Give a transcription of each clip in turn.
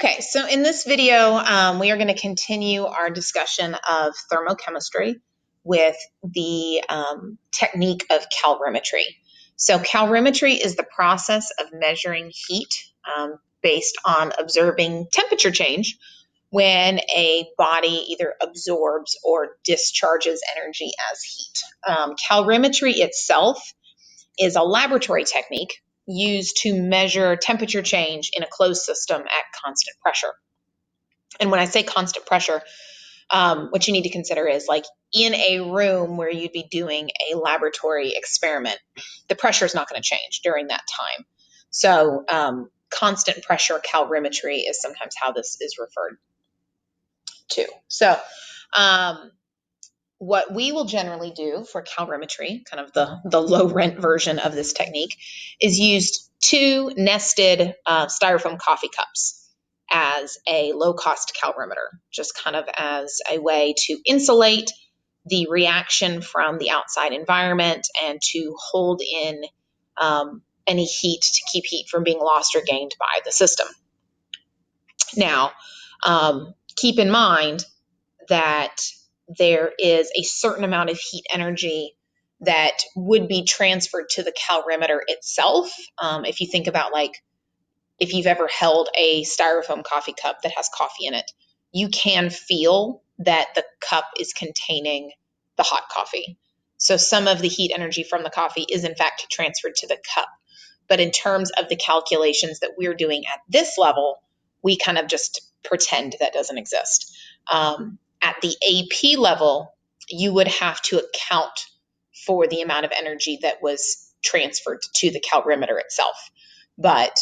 Okay, so in this video, we are going to continue our discussion of thermochemistry with the technique of calorimetry. So calorimetry is the process of measuring heat based on observing temperature change when a body either absorbs or discharges energy as heat. Calorimetry itself is a laboratory technique used to measure temperature change in a closed system at constant pressure. And when I say constant pressure, what you need to consider is like in a room where you'd be doing a laboratory experiment, the pressure is not going to change during that time. So constant pressure calorimetry is sometimes how this is referred to. So what we will generally do for calorimetry, kind of the low rent version of this technique, is use two nested styrofoam coffee cups as a low cost calorimeter, just kind of as a way to insulate the reaction from the outside environment and to hold in any heat, to keep heat from being lost or gained by the system. Now, keep in mind that there is a certain amount of heat energy that would be transferred to the calorimeter itself. If you think about, like, if you've ever held a styrofoam coffee cup that has coffee in it, you can feel that the cup is containing the hot coffee. So some of the heat energy from the coffee is in fact transferred to the cup. But in terms of the calculations that we're doing at this level, we kind of just pretend that doesn't exist. At the AP level, you would have to account for the amount of energy that was transferred to the calorimeter itself. But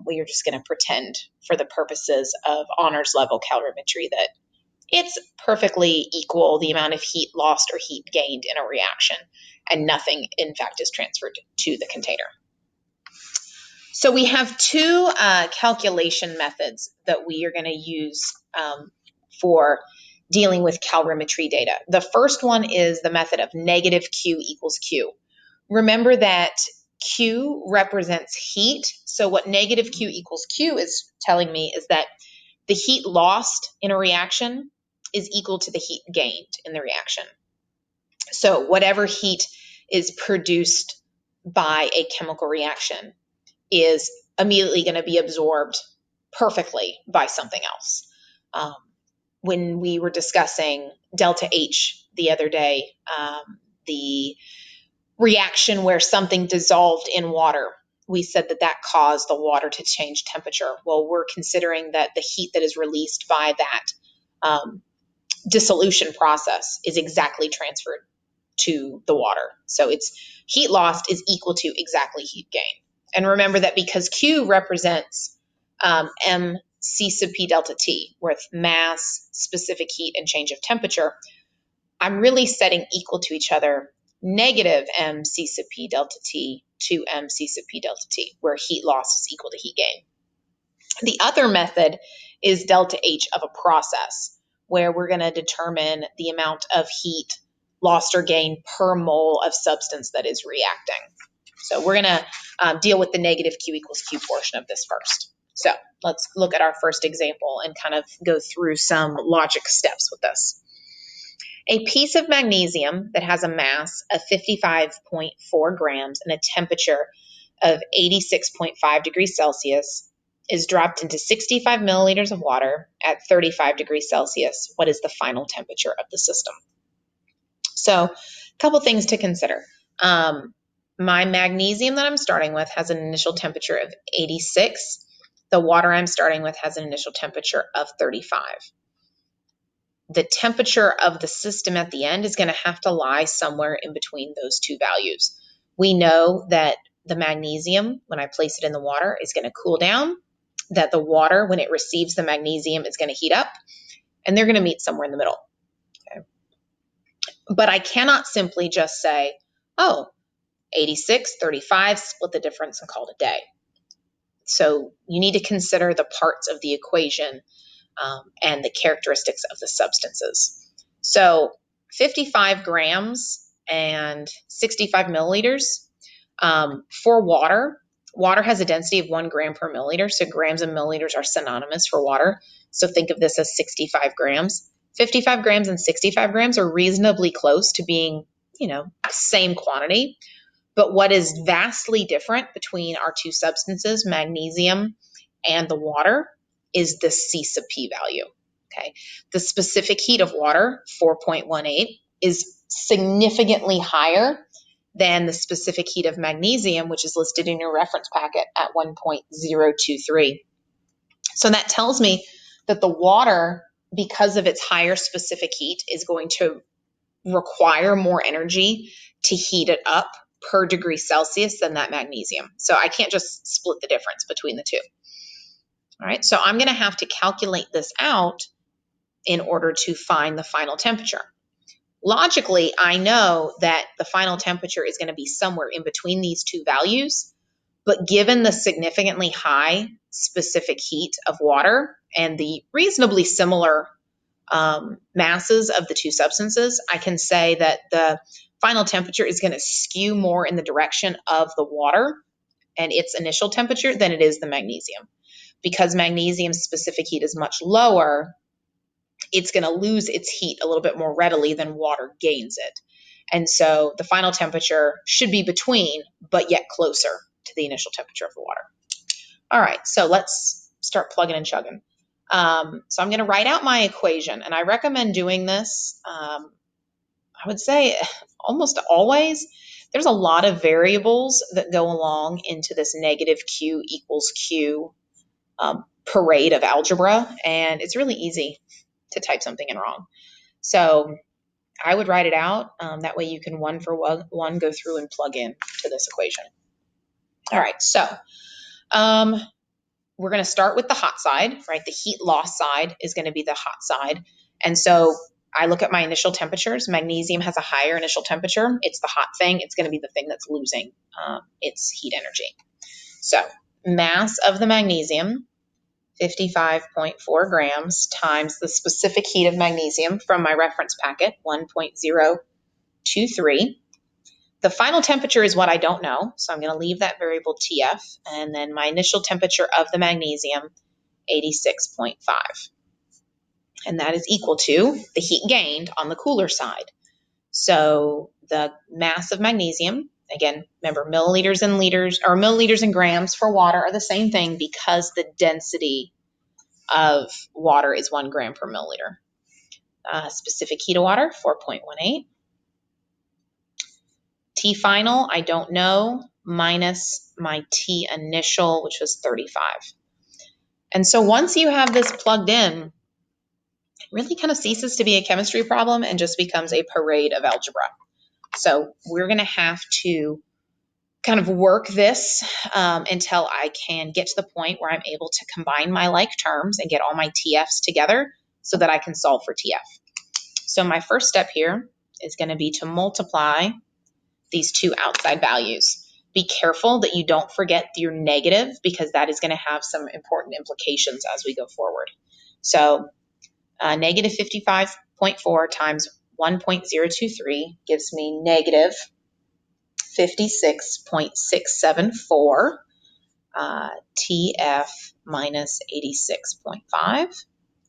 we are just going to pretend for the purposes of honors level calorimetry that it's perfectly equal, the amount of heat lost or heat gained in a reaction, and nothing in fact is transferred to the container. So we have two calculation methods that we are going to use for dealing with calorimetry data. The first one is the method of negative Q equals Q. Remember that Q represents heat. So what negative Q equals Q is telling me is that the heat lost in a reaction is equal to the heat gained in the reaction. So whatever heat is produced by a chemical reaction is immediately going to be absorbed perfectly by something else. When we were discussing delta H the other day, the reaction where something dissolved in water, we said that that caused the water to change temperature. Well, we're considering that the heat that is released by that dissolution process is exactly transferred to the water. So it's heat lost is equal to exactly heat gain. And remember that because Q represents mc sub p delta T, with mass, specific heat, and change of temperature, I'm really setting equal to each other negative mc sub p delta T to mc sub p delta T, where heat loss is equal to heat gain. The other method is delta H of a process, where we're going to determine the amount of heat lost or gained per mole of substance that is reacting. So we're going to deal with the negative Q equals Q portion of this first. So let's look at our first example and kind of go through some logic steps with this. A piece of magnesium that has a mass of 55.4 grams and a temperature of 86.5 degrees Celsius is dropped into 65 milliliters of water at 35 degrees Celsius. What is the final temperature of the system? So a couple things to consider. My magnesium that I'm starting with has an initial temperature of 86. The water I'm starting with has an initial temperature of 35. The temperature of the system at the end is going to have to lie somewhere in between those two values. We know that the magnesium, when I place it in the water, is going to cool down, that the water, when it receives the magnesium, is going to heat up, and they're going to meet somewhere in the middle. Okay. But I cannot simply just say, oh, 86, 35, split the difference and call it a day. So you need to consider the parts of the equation and the characteristics of the substances. So 55 grams and 65 milliliters for water, Water has a density of 1 gram per milliliter, so grams and milliliters are synonymous for water. So think of this as 65 grams. 55 grams and 65 grams are reasonably close to being, same quantity. But what is vastly different between our two substances, magnesium and the water, is the C sub P value. Okay. The specific heat of water, 4.18, is significantly higher than the specific heat of magnesium, which is listed in your reference packet at 1.023. So that tells me that the water, because of its higher specific heat, is going to require more energy to heat it up per degree Celsius than that magnesium. So I can't just split the difference between the two. All right, so I'm going to have to calculate this out in order to find the final temperature. Logically, I know that the final temperature is going to be somewhere in between these two values, but given the significantly high specific heat of water and the reasonably similar masses of the two substances, I can say that the final temperature is going to skew more in the direction of the water and its initial temperature than it is the magnesium. Because magnesium's specific heat is much lower, it's going to lose its heat a little bit more readily than water gains it. And so the final temperature should be between, but yet closer to the initial temperature of the water. All right, so let's start plugging and chugging. So I'm going to write out my equation, and I recommend doing this, I would say almost always. There's a lot of variables that go along into this negative Q equals Q parade of algebra, and it's really easy to type something in wrong. So I would write it out. That way you can one for one go through and plug in to this equation. All right, so we're going to start with the hot side, right? The heat loss side is going to be the hot side. And so I look at my initial temperatures. Magnesium has a higher initial temperature. It's the hot thing. It's going to be the thing that's losing its heat energy. So mass of the magnesium, 55.4 grams times the specific heat of magnesium from my reference packet, 1.023. The final temperature is what I don't know, so I'm going to leave that variable TF, and then my initial temperature of the magnesium, 86.5. And that is equal to the heat gained on the cooler side. So the mass of magnesium, again, remember milliliters and liters, or milliliters and grams for water are the same thing because the density of water is 1 gram per milliliter. Specific heat of water, 4.18. T final, I don't know, minus my T initial, which was 35. And so once you have this plugged in, it really kind of ceases to be a chemistry problem and just becomes a parade of algebra. So we're going to have to kind of work this until I can get to the point where I'm able to combine my like terms and get all my TFs together so that I can solve for TF. So my first step here is going to be to multiply these two outside values. Be careful that you don't forget your negative because that is going to have some important implications as we go forward. So negative 55.4 times 1.023 gives me negative 56.674 TF minus 86.5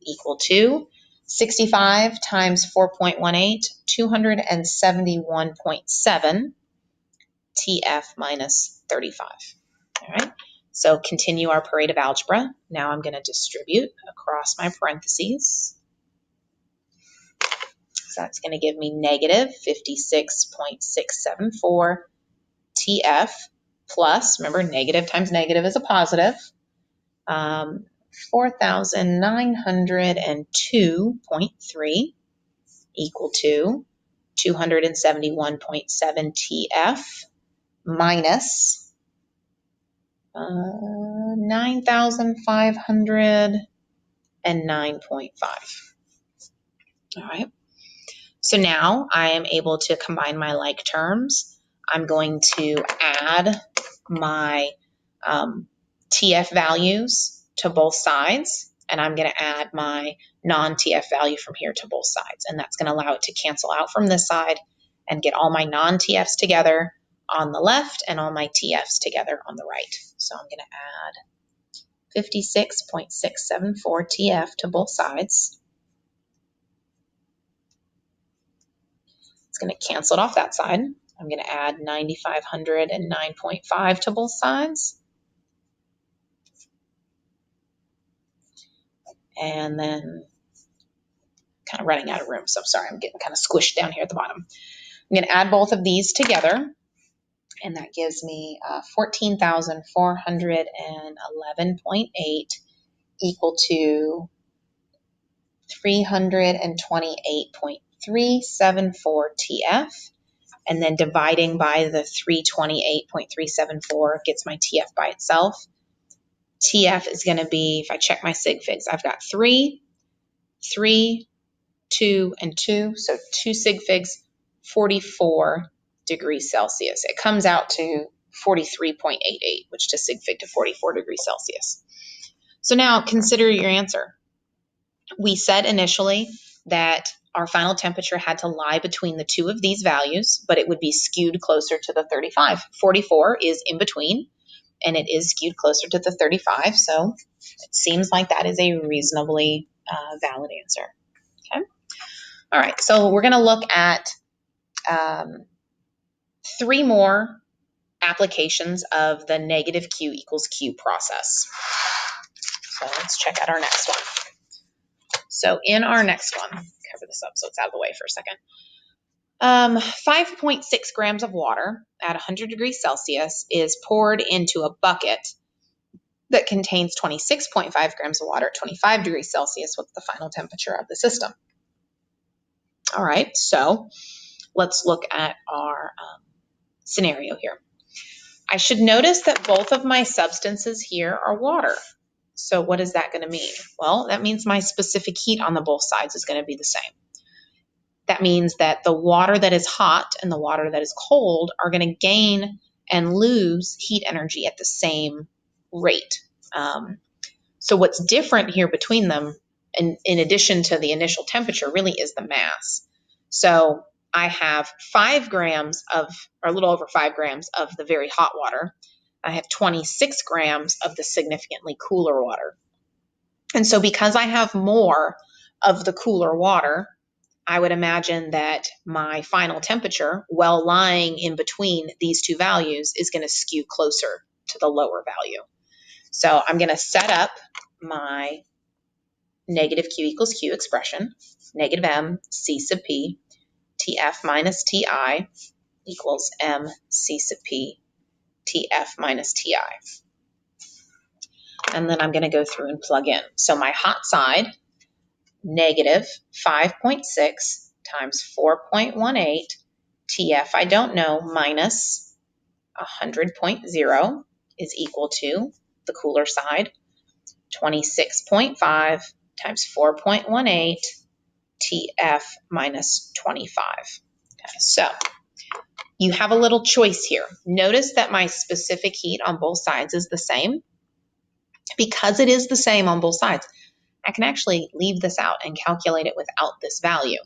equal to 65 times 4.18, 271.7 TF minus 35. All right, so continue our parade of algebra. Now I'm going to distribute across my parentheses. So that's going to give me negative 56.674 TF plus, remember, negative times negative is a positive, 4,902.3 equal to 271.7 TF minus 9,509.5. All right. So now I am able to combine my like terms. I'm going to add my TF values to both sides, and I'm going to add my non-TF value from here to both sides. And that's going to allow it to cancel out from this side and get all my non-TFs together on the left and all my TFs together on the right. So I'm going to add 56.674 TF to both sides. It's going to cancel it off that side. I'm going to add 9,509.5 to both sides. And then kind of running out of room, so sorry, I'm getting kind of squished down here at the bottom. I'm going to add both of these together, and that gives me 14,411.8 equal to 328.374 TF. And then dividing by the 328.374 gets my TF by itself. TF is going to be, if I check my sig figs, I've got 3, 3, 2, and 2. So 2 sig figs, 44 degrees Celsius. It comes out to 43.88, which to sig fig to 44 degrees Celsius. So now consider your answer. We said initially that our final temperature had to lie between the two of these values, but it would be skewed closer to the 35. 44 is in between, and it is skewed closer to the 35, so it seems like that is a reasonably valid answer. Okay. All right, so we're going to look at 3 more applications of the negative Q equals Q process. So let's check out our next one. So in our next one, cover this up so it's out of the way for a second. 5.6 grams of water at 100 degrees Celsius is poured into a bucket that contains 26.5 grams of water at 25 degrees Celsius. What's the final temperature of the system? All right, so let's look at our scenario here. I should notice that both of my substances here are water. So what is that going to mean? Well, that means my specific heat on the both sides is going to be the same. That means that the water that is hot and the water that is cold are going to gain and lose heat energy at the same rate. So what's different here between them, in addition to the initial temperature, really is the mass. So I have 5 grams of, or a little over 5 grams of the very hot water. I have 26 grams of the significantly cooler water. And so because I have more of the cooler water, I would imagine that my final temperature, while lying in between these two values, is going to skew closer to the lower value. So I'm going to set up my negative Q equals Q expression, negative M C sub P, TF minus TI equals M C sub P, TF minus TI. And then I'm going to go through and plug in. So my hot side, negative 5.6 times 4.18, TF I don't know, minus 100.0 is equal to the cooler side, 26.5 times 4.18, TF minus 25. Okay, so you have a little choice here. Notice that my specific heat on both sides is the same. Because it is the same on both sides, I can actually leave this out and calculate it without this value.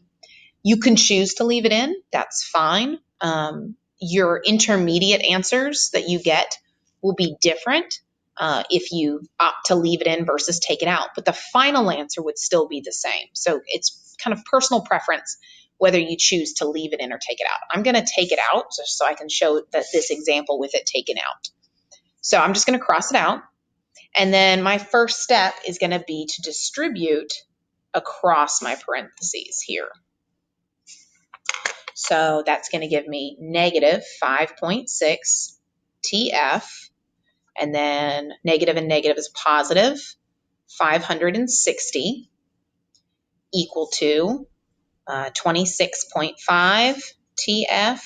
You can choose to leave it in. That's fine. Your intermediate answers that you get will be different if you opt to leave it in versus take it out. But the final answer would still be the same. So it's kind of personal preference whether you choose to leave it in or take it out. I'm going to take it out just so I can show that this example with it taken out. So I'm just going to cross it out. And then my first step is going to be to distribute across my parentheses here. So that's going to give me negative 5.6 TF, and then negative and negative is positive 560 equal to 26.5 TF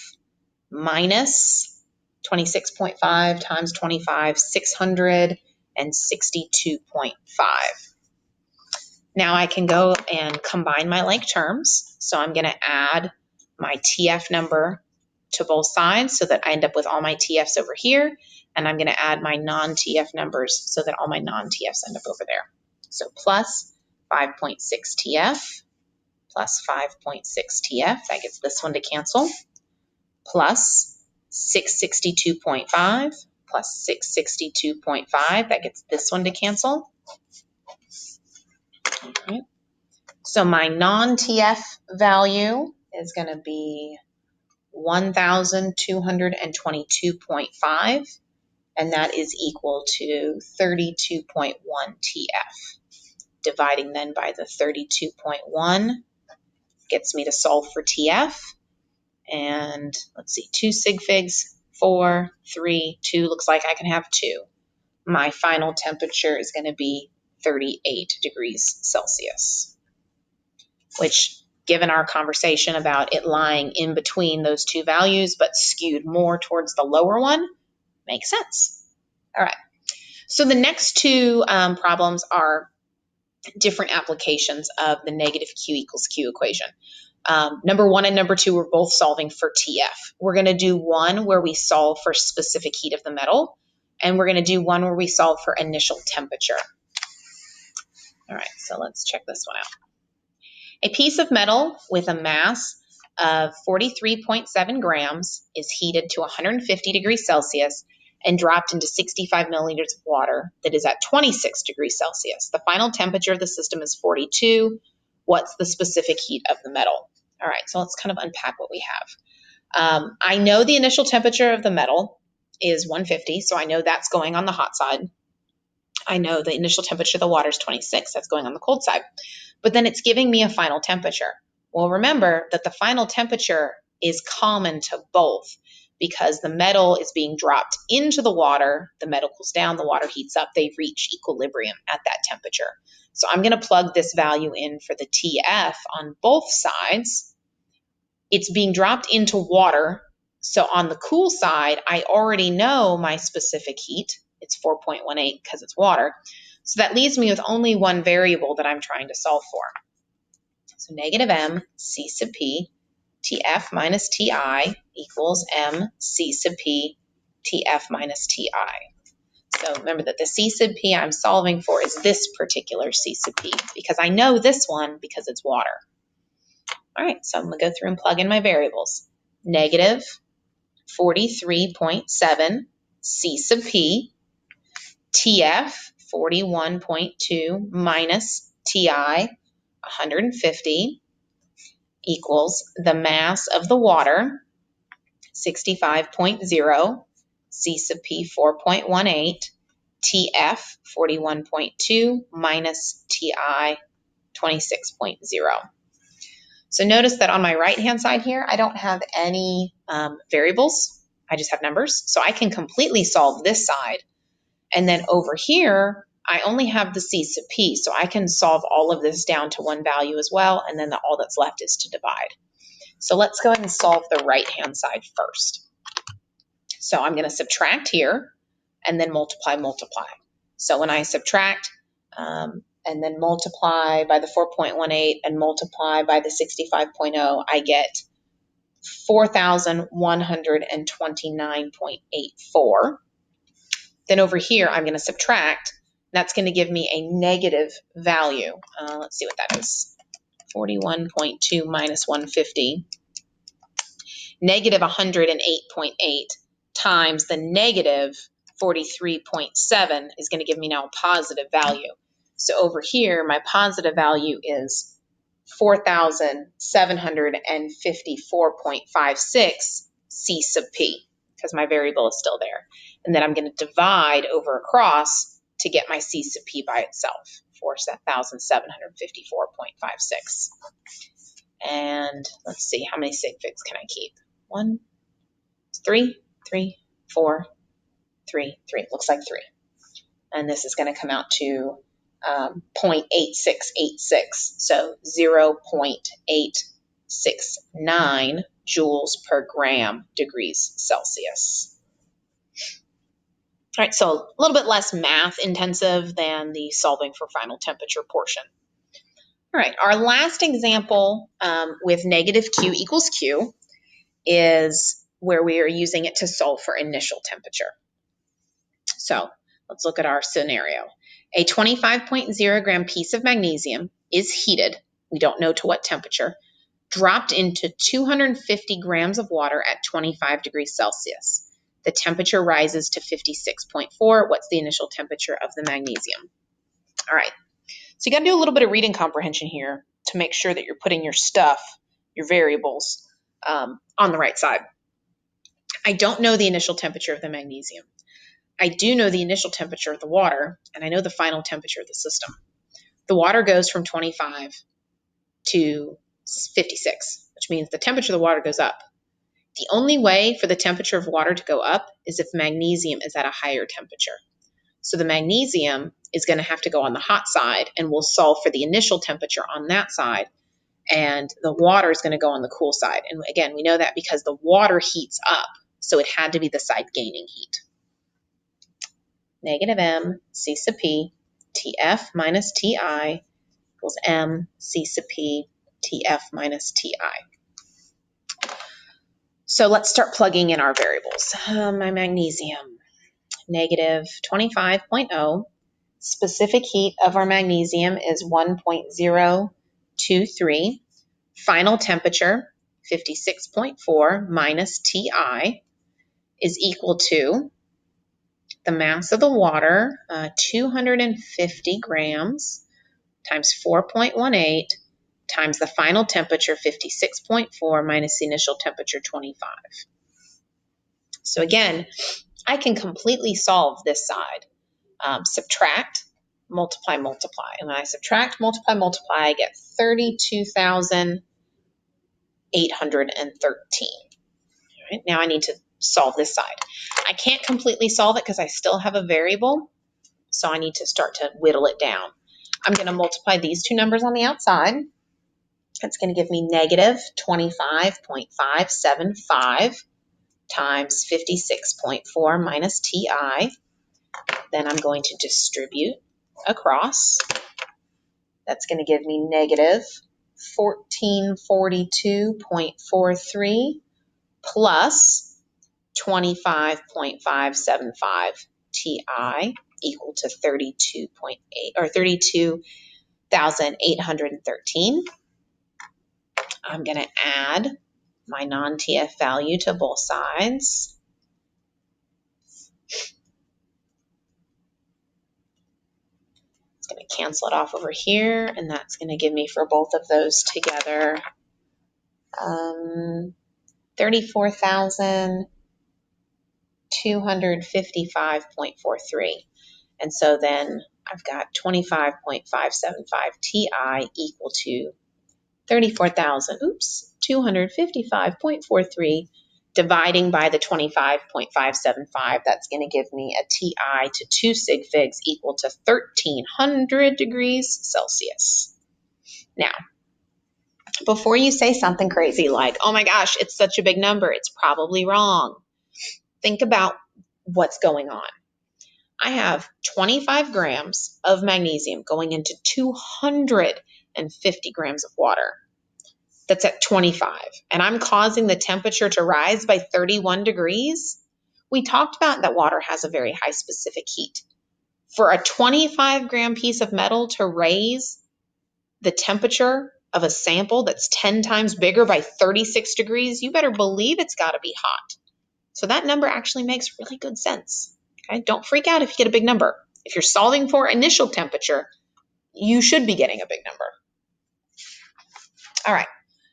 minus 26.5 times 25, 662.5. Now I can go and combine my like terms. So I'm going to add my TF number to both sides so that I end up with all my TFs over here. And I'm going to add my non-TF numbers so that all my non-TFs end up over there. So plus 5.6 TF plus 5.6 TF. That gets this one to cancel. Plus 662.5 plus 662.5. That gets this one to cancel. Okay. So my non-TF value is going to be 1,222.5, and that is equal to 32.1 TF. Dividing then by the 32.1 gets me to solve for TF. And let's see, 2 sig figs, 4, 3, 2, looks like I can have 2. My final temperature is going to be 38 degrees Celsius, which, given our conversation about it lying in between those two values but skewed more towards the lower one, makes sense. All right. So the next two problems are different applications of the negative Q equals Q equation. Number 1 and number 2, we're both solving for TF. We're going to do one where we solve for specific heat of the metal, and we're going to do one where we solve for initial temperature. All right, so let's check this one out. A piece of metal with a mass of 43.7 grams is heated to 150 degrees Celsius and dropped into 65 milliliters of water that is at 26 degrees Celsius. The final temperature of the system is 42. What's the specific heat of the metal? All right, so let's kind of unpack what we have. I know the initial temperature of the metal is 150, so I know that's going on the hot side. I know the initial temperature of the water is 26, that's going on the cold side. But then it's giving me a final temperature. Well, remember that the final temperature is common to both because the metal is being dropped into the water, the metal cools down, the water heats up, they reach equilibrium at that temperature. So I'm going to plug this value in for the TF on both sides. It's being dropped into water. So on the cool side, I already know my specific heat. It's 4.18 because it's water. So that leaves me with only one variable that I'm trying to solve for. So negative M C sub P TF minus TI equals M C sub P TF minus TI. So remember that the C sub P I'm solving for is this particular C sub P because I know this one because it's water. All right, so I'm going to go through and plug in my variables. Negative 43.7 C sub P, TF 41.2 minus TI 150 equals the mass of the water 65.0, C sub P 4.18, TF 41.2 minus TI 26.0. So notice that on my right-hand side here, I don't have any variables. I just have numbers. So I can completely solve this side. And then over here, I only have the C sub P. So I can solve all of this down to one value as well. And then all that's left is to divide. So let's go ahead and solve the right-hand side first. So I'm going to subtract here and then multiply. So when I subtract, and then multiply by the 4.18 and multiply by the 65.0, I get 4,129.84. Then over here, I'm going to subtract. That's going to give me a negative value. Let's see what that is. 41.2 minus 150. Negative 108.8 times the negative 43.7 is going to give me now a positive value. So over here, my positive value is 4,754.56 C sub P, because my variable is still there. And then I'm going to divide over across to get my C sub P by itself, 4,754.56. And let's see, how many sig figs can I keep? 1, 3, 3, 4, 3, 3. Looks like 3. And this is going to come out to 0.8686, so 0.869 joules per gram degrees Celsius. All right, so a little bit less math intensive than the solving for final temperature portion. All right, our last example with negative Q equals Q is where we are using it to solve for initial temperature. So let's look at our scenario. A 25.0 gram piece of magnesium is heated, we don't know to what temperature, dropped into 250 grams of water at 25 degrees Celsius. The temperature rises to 56.4. What's the initial temperature of the magnesium? All right. So you got to do a little bit of reading comprehension here to make sure that you're putting your stuff, your variables, on the right side. I don't know the initial temperature of the magnesium. I do know the initial temperature of the water, and I know the final temperature of the system. The water goes from 25 to 56, which means the temperature of the water goes up. The only way for the temperature of water to go up is if magnesium is at a higher temperature. So the magnesium is going to have to go on the hot side, and we'll solve for the initial temperature on that side, and the water is going to go on the cool side. And again, we know that because the water heats up, so it had to be the side gaining heat. Negative M C sub P Tf minus Ti equals M C sub P Tf minus Ti. So let's start plugging in our variables. My magnesium, negative 25.0. Specific heat of our magnesium is 1.023. Final temperature, 56.4 minus Ti, is equal to the mass of the water, 250 grams, times 4.18, times the final temperature, 56.4, minus the initial temperature, 25. So again, I can completely solve this side. Subtract, multiply, multiply. And when I subtract, multiply, I get 32,813. All right, now I need to solve this side. I can't completely solve it because I still have a variable, so I need to start to whittle it down. I'm going to multiply these two numbers on the outside. That's going to give me negative 25.575 times 56.4 minus Ti. Then I'm going to distribute across. That's going to give me negative 1442.43 plus 25.575 Ti equal to 32.8 or 32,813. I'm going to add my non-TF value to both sides. It's going to cancel it off over here, and that's going to give me for both of those together 34,255.43. And so then I've got 25.575 Ti equal to 255.43, dividing by the 25.575. That's going to give me a Ti to 2 sig figs equal to 1,300 degrees Celsius. Now, before you say something crazy like, oh my gosh, it's such a big number, it's probably wrong, think about what's going on. I have 25 grams of magnesium going into 250 grams of water. That's at 25. And I'm causing the temperature to rise by 31 degrees. We talked about that water has a very high specific heat. For a 25 gram piece of metal to raise the temperature of a sample that's 10 times bigger by 36 degrees, you better believe it's got to be hot. So that number actually makes really good sense. Okay? Don't freak out if you get a big number. If you're solving for initial temperature, you should be getting a big number. All right.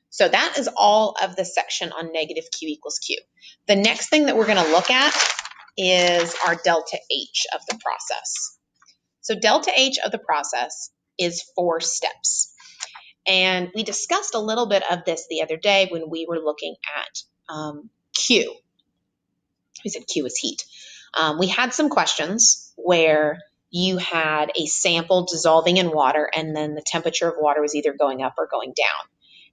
So that is all of the section on negative Q equals Q. The next thing that we're going to look at is our delta H of the process. So delta H of the process is 4 steps. And we discussed a little bit of this the other day when we were looking at Q. We said Q is heat. We had some questions where you had a sample dissolving in water and then the temperature of water was either going up or going down.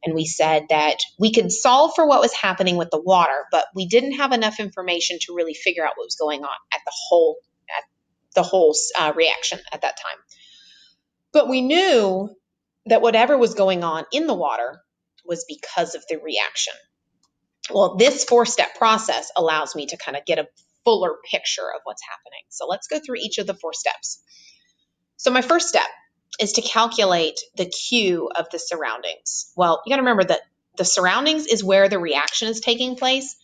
And we said that we could solve for what was happening with the water, but we didn't have enough information to really figure out what was going on at the whole reaction at that time. But we knew that whatever was going on in the water was because of the reaction. Well, this 4-step process allows me to kind of get a fuller picture of what's happening. So let's go through each of the 4 steps. So my first step is to calculate the Q of the surroundings. Well, you got to remember that the surroundings is where the reaction is taking place,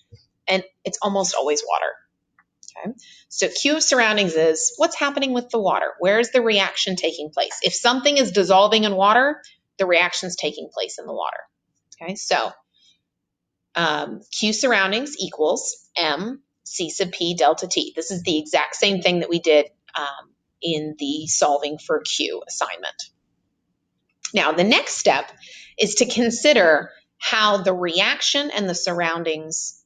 and it's almost always water. Okay. So Q of surroundings is what's happening with the water. Where is the reaction taking place? If something is dissolving in water, the reaction's taking place in the water. Okay, so Q surroundings equals M C sub P delta T. This is the exact same thing that we did in the solving for Q assignment. Now, the next step is to consider how the reaction and the surroundings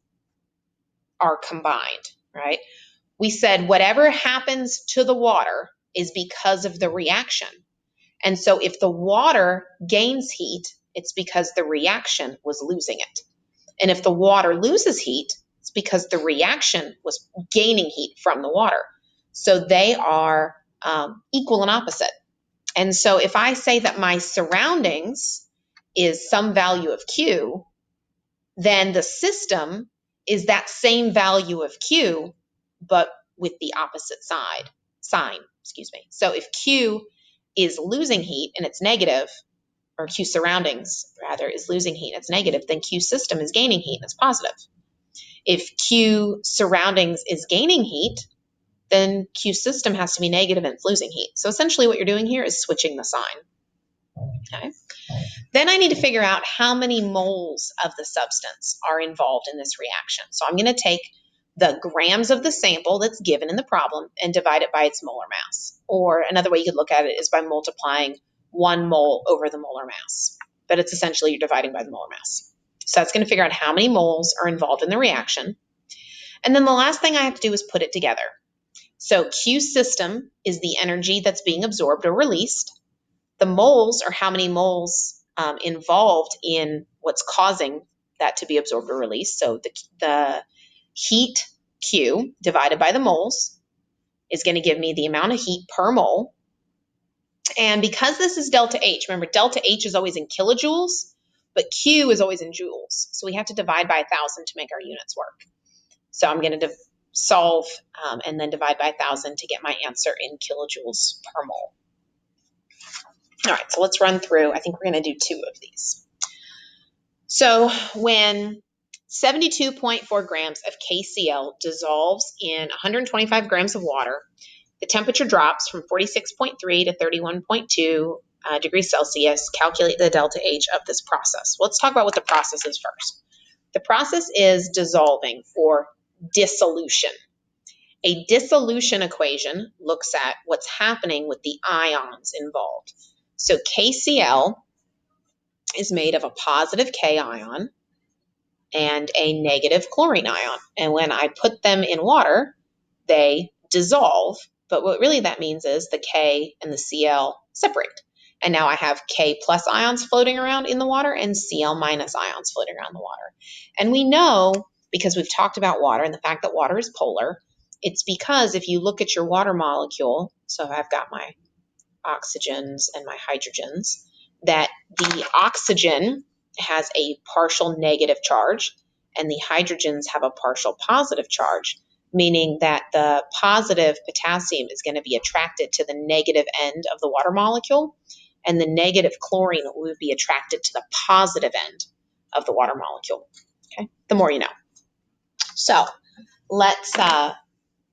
are combined, right? We said whatever happens to the water is because of the reaction. And so if the water gains heat, it's because the reaction was losing it. And if the water loses heat, it's because the reaction was gaining heat from the water. So they are equal and opposite. And so if I say that my surroundings is some value of Q, then the system is that same value of Q, but with the opposite sign. So if Q is losing heat and it's negative, or Q surroundings rather is losing heat and it's negative, then Q system is gaining heat and it's positive. If Q surroundings is gaining heat, then Q system has to be negative and it's losing heat. So essentially what you're doing here is switching the sign. Okay. Then I need to figure out how many moles of the substance are involved in this reaction. So I'm going to take the grams of the sample that's given in the problem and divide it by its molar mass. Or another way you could look at it is by multiplying 1 mole over the molar mass. But it's essentially you're dividing by the molar mass. So that's going to figure out how many moles are involved in the reaction. And then the last thing I have to do is put it together. So Q system is the energy that's being absorbed or released. The moles are how many moles involved in what's causing that to be absorbed or released. So the heat Q divided by the moles is going to give me the amount of heat per mole. And because this is delta H, remember delta H is always in kilojoules, but Q is always in joules. So we have to divide by 1,000 to make our units work. So I'm going to solve and then divide by 1,000 to get my answer in kilojoules per mole. All right, so let's run through. I think we're going to do 2 of these. So when 72.4 grams of KCl dissolves in 125 grams of water, the temperature drops from 46.3 to 31.2 degrees Celsius. Calculate the delta H of this process. Let's talk about what the process is first. The process is dissolving or dissolution. A dissolution equation looks at what's happening with the ions involved. So KCl is made of a positive K ion and a negative chlorine ion. And when I put them in water, they dissolve. But what really that means is the K and the Cl separate. And now I have K plus ions floating around in the water and Cl minus ions floating around the water. And we know, because we've talked about water and the fact that water is polar, it's because if you look at your water molecule, so I've got my oxygens and my hydrogens, that the oxygen has a partial negative charge and the hydrogens have a partial positive charge, meaning that the positive potassium is going to be attracted to the negative end of the water molecule, and the negative chlorine will be attracted to the positive end of the water molecule. Okay, the more you know. So let's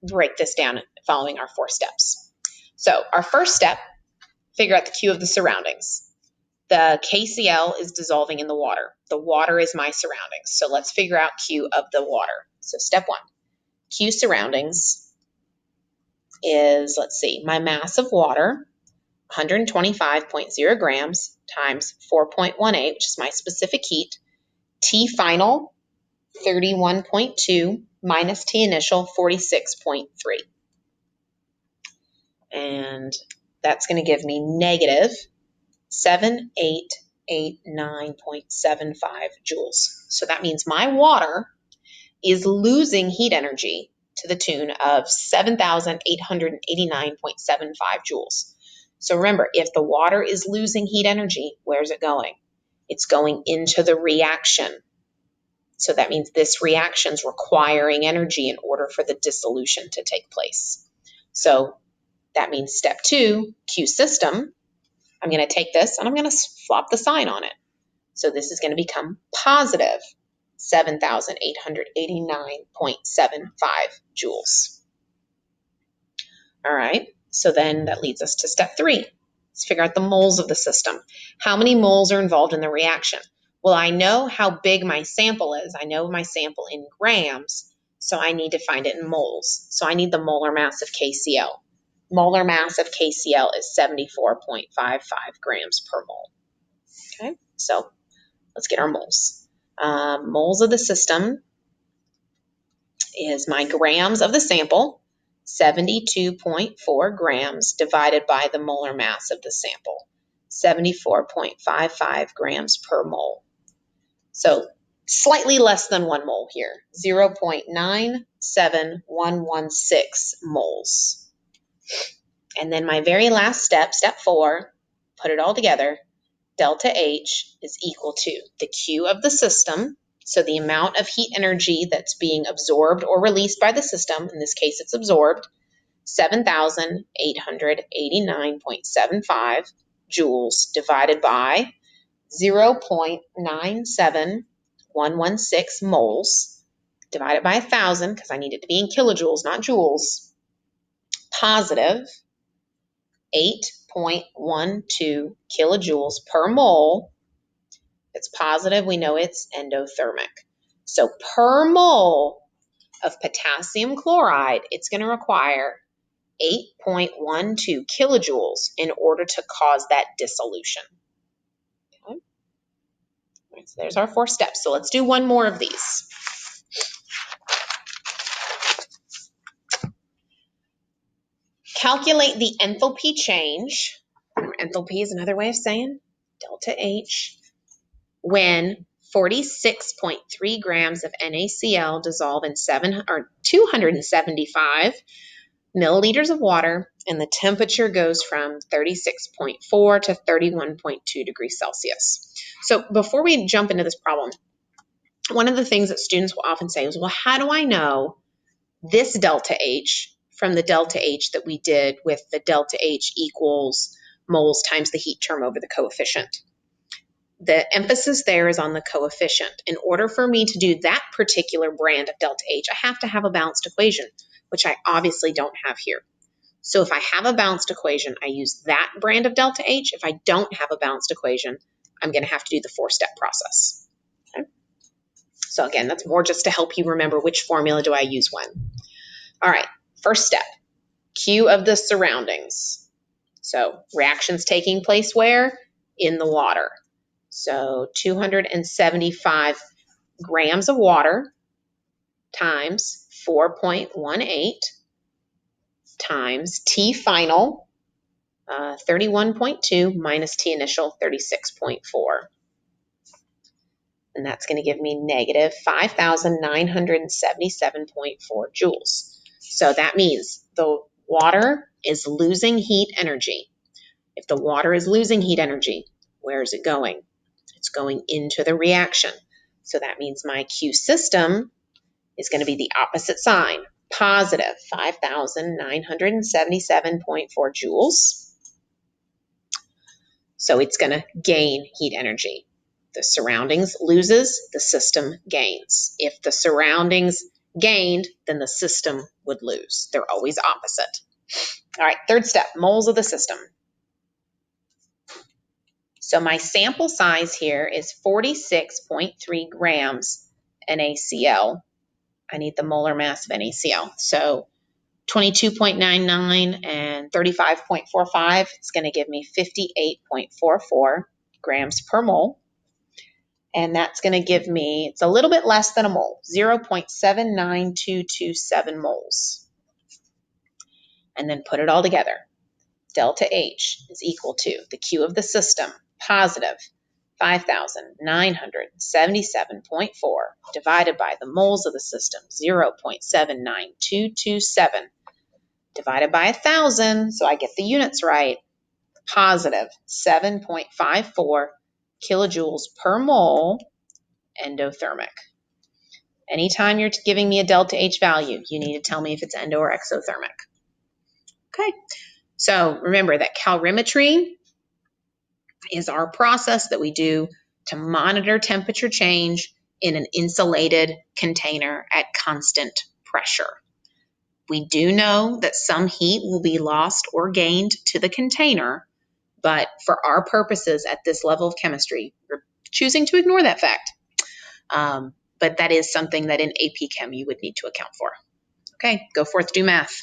break this down following our 4 steps. So our first step, figure out the Q of the surroundings. The KCl is dissolving in the water. The water is my surroundings. So let's figure out Q of the water. So step 1, Q surroundings is, let's see, my mass of water, 125.0 grams times 4.18, which is my specific heat. T final, 31.2 minus T initial, 46.3. And that's going to give me negative 7889.75 joules. So that means my water is losing heat energy to the tune of 7,889.75 joules. So remember, if the water is losing heat energy, where's it going? It's going into the reaction. So that means this reaction is requiring energy in order for the dissolution to take place. So that means step 2, Q system. I'm going to take this and I'm going to flop the sign on it. So this is going to become positive 7,889.75 joules. All right, so then that leads us to step 3. Let's figure out the moles of the system. How many moles are involved in the reaction? Well, I know how big my sample is. I know my sample in grams, so I need to find it in moles. So I need the molar mass of KCl. Molar mass of KCl is 74.55 grams per mole. Okay, so let's get our moles. Moles of the system is my grams of the sample, 72.4 grams divided by the molar mass of the sample, 74.55 grams per mole. So slightly less than 1 mole here, 0.97116 moles. And then my very last step, step 4, put it all together, delta H is equal to the Q of the system, so the amount of heat energy that's being absorbed or released by the system, in this case it's absorbed, 7,889.75 joules divided by 0.97116 moles divided by 1,000, because I need it to be in kilojoules, not joules, positive 8.12 kilojoules per mole. If it's positive, we know it's endothermic. So per mole of potassium chloride, it's going to require 8.12 kilojoules in order to cause that dissolution. Okay. Right, so there's our 4 steps. So let's do one more of these. Calculate the enthalpy change. Enthalpy is another way of saying delta H when 46.3 grams of NaCl dissolve in 275 milliliters of water, and the temperature goes from 36.4 to 31.2 degrees Celsius. So before we jump into this problem, one of the things that students will often say is, well, how do I know this delta H from the delta H that we did with the delta H equals moles times the heat term over the coefficient? The emphasis there is on the coefficient. In order for me to do that particular brand of delta H, I have to have a balanced equation, which I obviously don't have here. So if I have a balanced equation, I use that brand of delta H. If I don't have a balanced equation, I'm going to have to do the 4-step process. Okay? So again, that's more just to help you remember which formula do I use when. All right, first step, Q of the surroundings. So reactions taking place where? In the water. So 275 grams of water times 4.18 times T final, 31.2 minus T initial, 36.4. And that's going to give me negative 5,977.4 joules. So that means the water is losing heat energy. If the water is losing heat energy, where is it going? It's going into the reaction. So that means my Q system is going to be the opposite sign, positive 5,977.4 joules. So it's going to gain heat energy. The surroundings loses, the system gains. If the surroundings gained, then the system would lose. They're always opposite. All right, third step, moles of the system. So my sample size here is 46.3 grams NaCl. I need the molar mass of NaCl. So 22.99 and 35.45, it's going to give me 58.44 grams per mole. And that's going to give me, it's a little bit less than a mole, 0.79227 moles. And then put it all together. Delta H is equal to the Q of the system, positive 5,977.4 divided by the moles of the system, 0.79227 divided by 1,000, so I get the units right, positive 7.54 kilojoules per mole endothermic. Anytime you're giving me a delta H value, you need to tell me if it's endo or exothermic. Okay, so remember that calorimetry is our process that we do to monitor temperature change in an insulated container at constant pressure. We do know that some heat will be lost or gained to the container, but for our purposes at this level of chemistry, we're choosing to ignore that fact. But that is something that in AP Chem you would need to account for. Okay, go forth, do math.